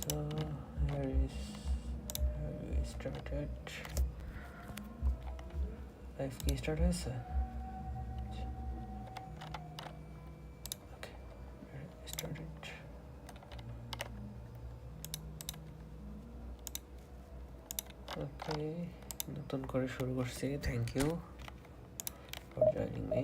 So here we started. Life কি start হয়েছে? Okay, started. Okay, নতুন করে শুরু করছি. Thank you for joining me.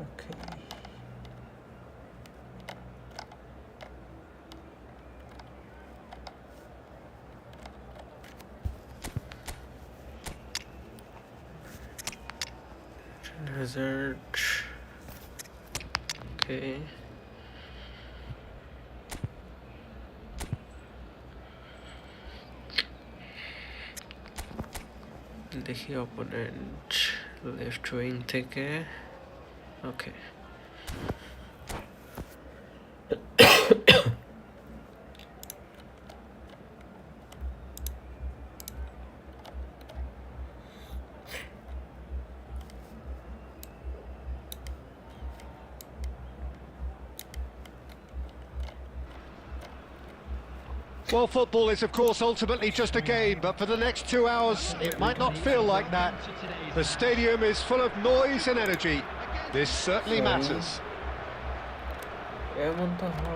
Okay. Result. Okay. দেখি opponent left wing থেকে. Okay. Well, football is, of course, ultimately just a game, but for the next 2 hours, it might not feel like that. The stadium is full of noise and energy. This certainly matters.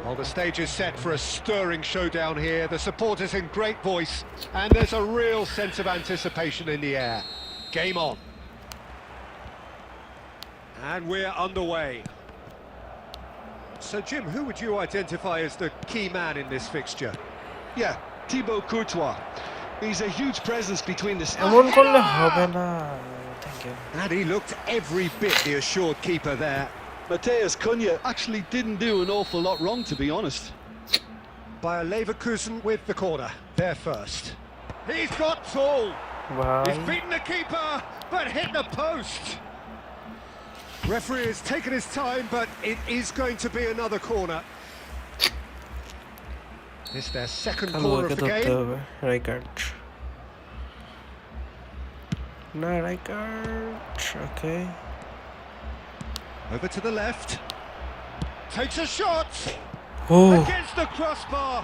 Well, the stage is set for a stirring showdown here. The supporters in great voice, and there's a real sense of anticipation in the air. Game on. And we're underway. So, Jim, who would you identify as the key man in this fixture? Yeah, Thibaut Courtois. He's a huge presence between the... এমন করলে হবে না. Thank you. And he looked every bit the assured keeper there. Matthias Cunha actually didn't do an awful lot wrong, to be honest. Bayer Leverkusen with the corner. There first. He's got tall. Wow. He's beaten the keeper, but hit the post. Referee has taken his time, but it is going to be another corner. It's their second corner of the game. Rijkaard. No, Rijkaard. Okay. Over to the left. Takes a shot. Oh. Against the crossbar.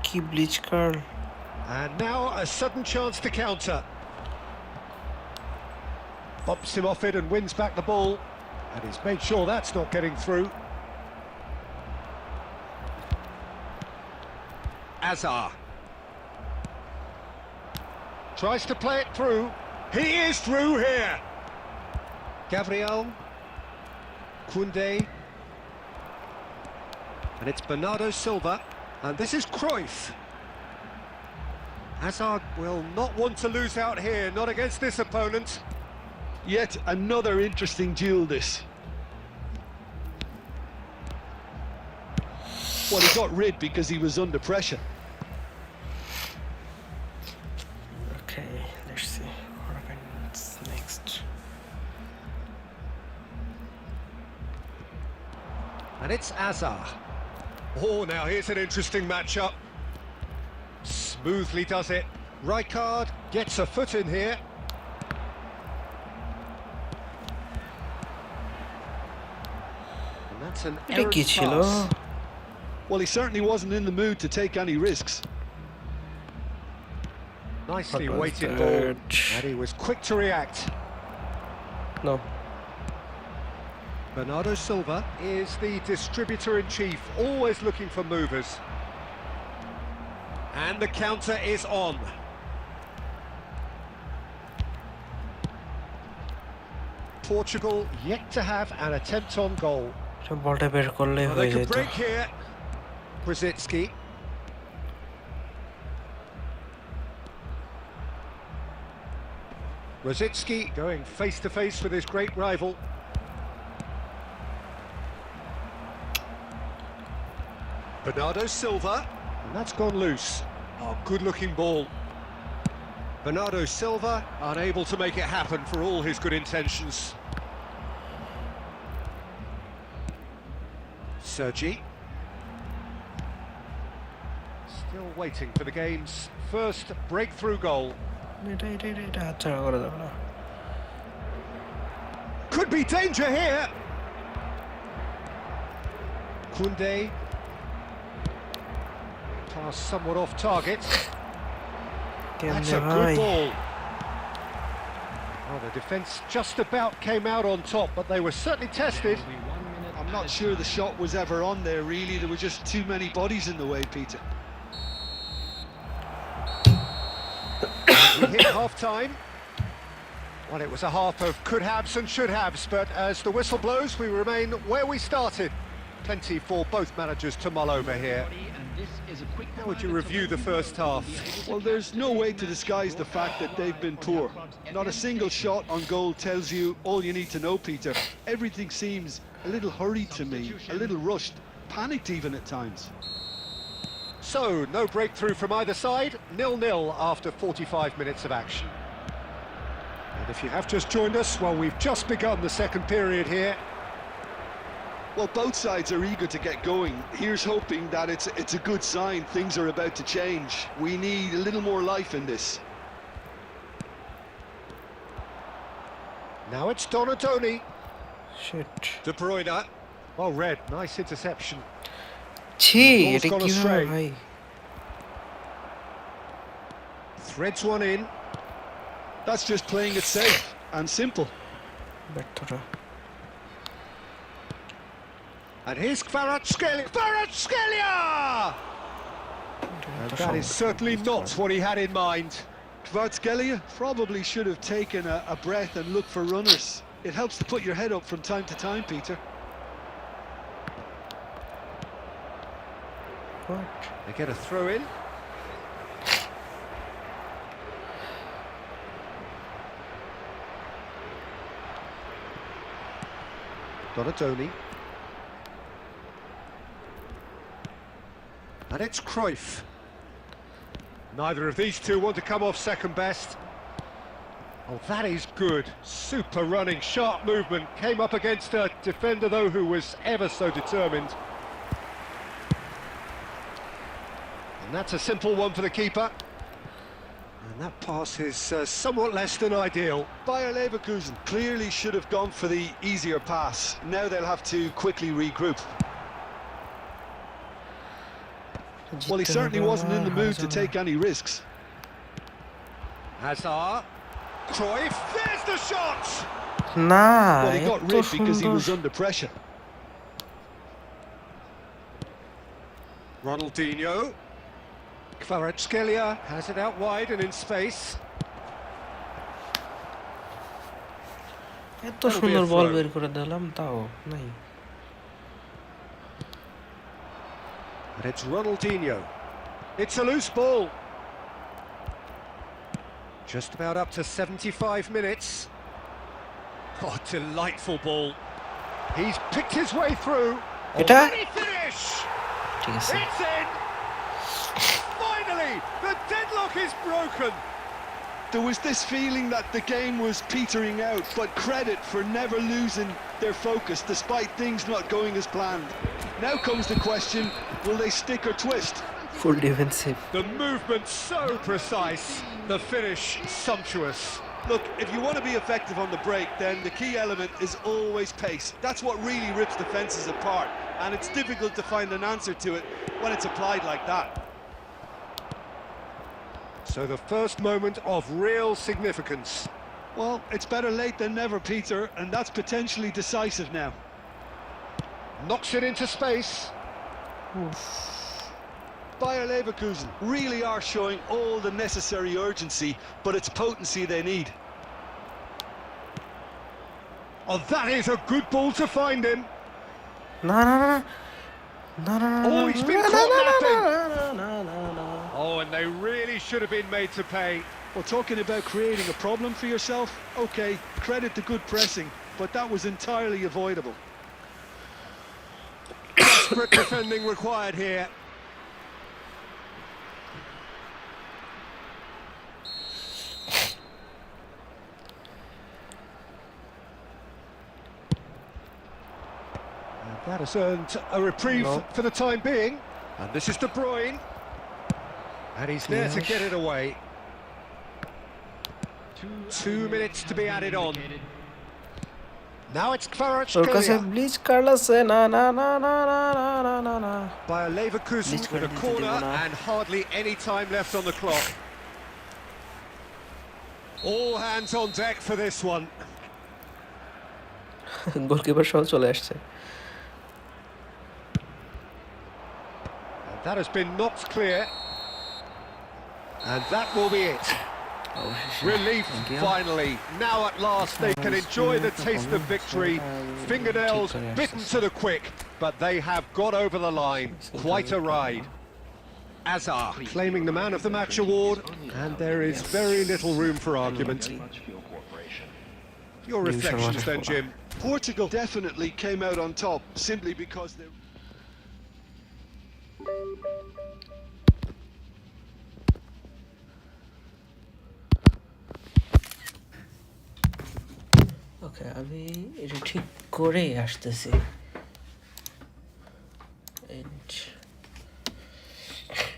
Key bleach curl. And now a sudden chance to counter. Bumps him off it and wins back the ball. And he's made sure that's not getting through. Azar. Tries to play it through. He is through here. Gabriel. Koundé. And it's Bernardo Silva. And this is Cruyff. Hazard will not want to lose out here, not against this opponent. Yet another interesting duel, this. Well, he got rid because he was under pressure. Okay, let's see what happens next. And it's Azar. Oh, now here's an interesting matchup. Smoothly does it. Rijkaard gets a foot in here. And that's an errant pass. Well, he certainly wasn't in the mood to take any risks. Nicely weighted ball, and he was quick to react. No. Bernardo Silva is the distributor-in-chief, always looking for movers. And the counter is on. Portugal yet to have an attempt on goal. বলটা বের করলেই Well, হয়ে they could যেত break here. Brzezinski. Brzezinski going face to face with his great rival. Bernardo Silva, and that's gone loose. Oh, good-looking ball. Bernardo Silva unable to make it happen for all his good intentions. Sergi. Still waiting for the game's first breakthrough goal. এটা হাতছাড়া করা যাবে না Could be danger here. Koundé. Pass somewhat off target. That's a good ball. Well, the defence just about came out on top, but they were certainly tested. I'm not sure the shot was ever on there, really. There were just too many bodies in the way, Peter. We hit half-time. Well, it was a half of could-haves and should-haves, but as the whistle blows, we remain where we started. Plenty for both managers to mull over here. How would you review the first half? Well, there's no way to disguise the fact that they've been poor. Not a single shot on goal tells you all you need to know, Peter. Everything seems a little hurried to me, a little rushed, panicked even at times. So, no breakthrough from either side, 0-0 after 45 minutes of action. And if you have just joined us, well, we've just begun the second period here. Well, both sides are eager to get going. Here's hoping that it's a good sign. Things are about to change. We need a little more life in this. Now it's Donadoni. Shit. De Bruyne. Well read, nice interception. ছি Ball's এটা gone কি astray. হয় ভাই Threads one in. That's just playing it safe and simple. ব্যর্থটা And here's Kvaratskhelia. Kvaratskhelia! And that is certainly not what he had in mind. Kvaratskhelia probably should have taken a breath and looked for runners. It helps to put your head up from time to time, Peter. What? They get a throw in. Donadoni. And it's Cruyff. Neither of these two want to come off second best. Oh, that is good. Super running, sharp movement. Came up against a defender, though, who was ever so determined. And that's a simple one for the keeper. And that pass is somewhat less than ideal. Bayer Leverkusen clearly should have gone for the easier pass. Now they'll have to quickly regroup. Well, he certainly wasn't in the mood to take any risks. Hazard. Cruyff. There's the shot! না Well, he got এত rid because he সুন্দর was under pressure. Ronaldinho. Kvaratskhelia has it out wide and in space. এত That'll be a সুন্দর বল throw. বের করে দিলাম তাও নাই And it's Ronaldinho. It's a loose ball. Just about up to 75 minutes. Oh, delightful ball. He's picked his way through. এটা Can he finish? ঠিক আছে It's in! Finally, the deadlock is broken. There was this feeling that the game was petering out, but credit for never losing their focus despite things not going as planned. Now comes the question, will they stick or twist? Full defensive The movement so precise, the finish sumptuous. Look, if you want to be effective on the break, then the key element is always pace. That's what really rips defences apart, and it's difficult to find an answer to it when it's applied like that. So the first moment of real significance. Well, it's better late than never, Peter, and that's potentially decisive now. Knocks it into space. Bayer Leverkusen really are showing all the necessary urgency, but it's potency they need. Oh, that is a good ball to find him. না না না না না না Oh, he's been না, caught না, napping. না, না, না, না, না। Oh, and they really should have been made to pay. Well, talking about creating a problem for yourself, okay, credit to good pressing, but that was entirely avoidable. Desperate defending required here. And that has earned a reprieve No. for the time being. And this is De Bruyne. And he's there to Yes. get it away. 2 minutes to be added on. Now it's তোর কাছে Kvaratskhelia bleach card আছে না না না না না না না না না by a Leverkusen Bleach with a card into corner the winner. and hardly any time left on the clock. All hands on deck for this one. Goalkeeper সহ চলে আসছে And that has been knocked clear. And that will be it. Relief finally. Now at last they can enjoy the taste of victory. Fingernails bitten to the quick, but they have got over the line. Quite a ride. Azar claiming the Man of the Match award, and there is very little room for argument. Your reflections then, Jim? Portugal definitely came out on top simply because they... ওকে আমি এটা ঠিক করেই আসতেছি